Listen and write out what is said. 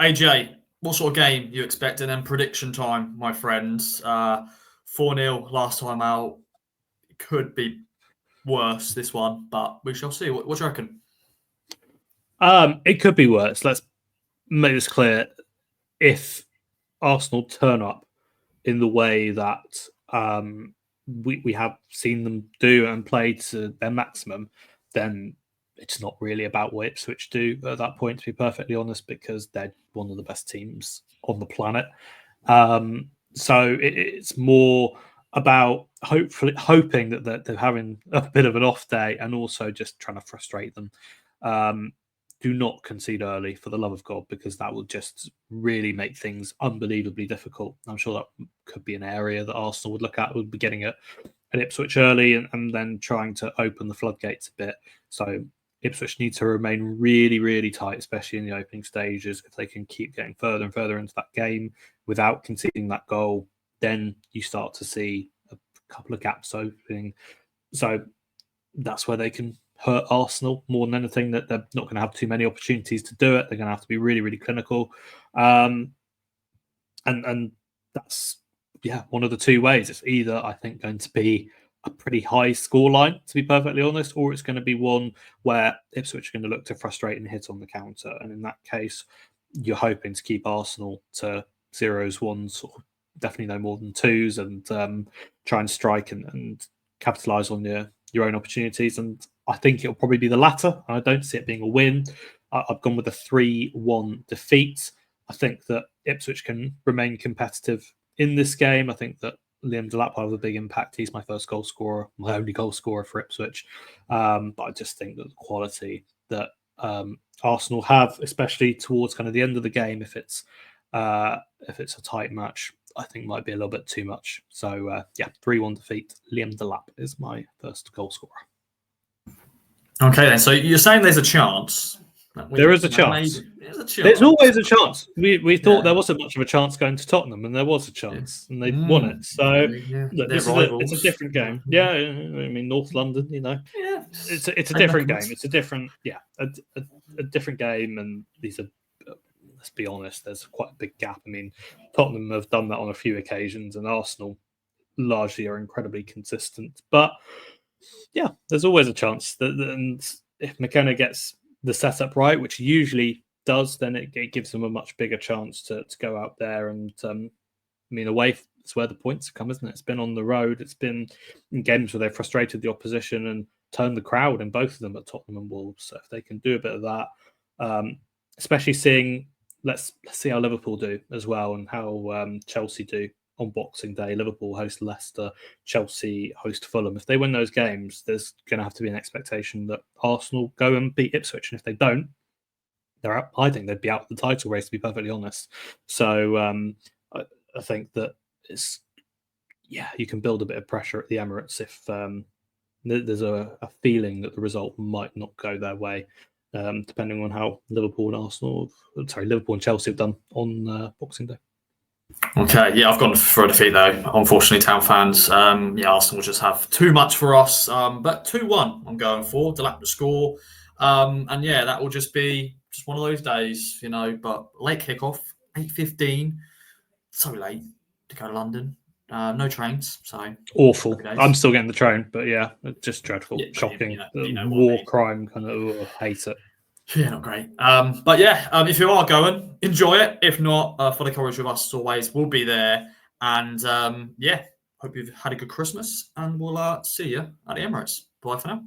AJ, what sort of game you expect? And then prediction time, my friends. 4-0 last time out. It could be worse, this one, but we shall see. What do you reckon? It could be worse. Let's make this clear. If Arsenal turn up in the way that we have seen them do and play to their maximum, then it's not really about what Ipswich do at that point, to be perfectly honest, because they're one of the best teams on the planet. So it's more about hoping that they're having a bit of an off day and also just trying to frustrate them. Do not concede early, for the love of God, because that will just really make things unbelievably difficult. I'm sure that could be an area that Arsenal would look at, would be getting at Ipswich early and then trying to open the floodgates a bit. So Ipswich need to remain really, really tight, especially in the opening stages. If they can keep getting further and further into that game without conceding that goal, then you start to see a couple of gaps opening. So that's where they can hurt Arsenal more than anything, that they're not going to have too many opportunities to do it. They're going to have to be really, really clinical. And that's, one of the two ways. It's either, I think, going to be a pretty high scoreline, to be perfectly honest, or it's going to be one where Ipswich are going to look to frustrate and hit on the counter. And in that case, you're hoping to keep Arsenal to zeros, ones, or definitely no more than twos, and try and strike and capitalise on your own opportunities. And I think it'll probably be the latter. I don't see it being a win. I've gone with a 3-1 defeat. I think that Ipswich can remain competitive in this game. I think that Liam Delap will have a big impact. He's my first goal scorer, my only goal scorer for Ipswich. But I just think that the quality that Arsenal have, especially towards kind of the end of the game, if it's a tight match, I think might be a little bit too much. So 3-1 defeat. Liam Delap is my first goal scorer. Okay, then. So you're saying there's a chance. There is a chance. There's always a chance. We thought there wasn't much of a chance going to Tottenham, and there was a chance, and they won it. So look, it's a different game. Yeah, I mean North London, it's a different game. It's a different a different game, and these are. Let's be honest, there's quite a big gap. I mean, Tottenham have done that on a few occasions, and Arsenal largely are incredibly consistent. But there's always a chance that, and if McKenna gets the setup right, which he usually does, then it gives them a much bigger chance to go out there. And away is where the points come, isn't it? It's been on the road. It's been in games where they've frustrated the opposition and turned the crowd in both of them at Tottenham and Wolves. So if they can do a bit of that, especially seeing, let's see how Liverpool do as well, and how Chelsea do on Boxing Day. Liverpool host Leicester, Chelsea host Fulham. If they win those games, there's going to have to be an expectation that Arsenal go and beat Ipswich. And if they don't, they're out. I think they'd be out of the title race, to be perfectly honest. So I think that it's, you can build a bit of pressure at the Emirates if there's a feeling that the result might not go their way, depending on how Liverpool and Chelsea have done on Boxing Day. Okay, I've gone for a defeat though. Unfortunately, Town fans, Arsenal just have too much for us. But 2-1, I'm going for Delap to score, and that will just be one of those days, But late kickoff, 8:15, so late to go to London. No trains, so awful. I'm still getting the train, but just dreadful, shocking, war crime kind of. Hate it. Yeah, not great. But if you are going, enjoy it. If not, follow coverage with us as always. We'll be there. And hope you've had a good Christmas. And we'll see you at the Emirates. Bye for now.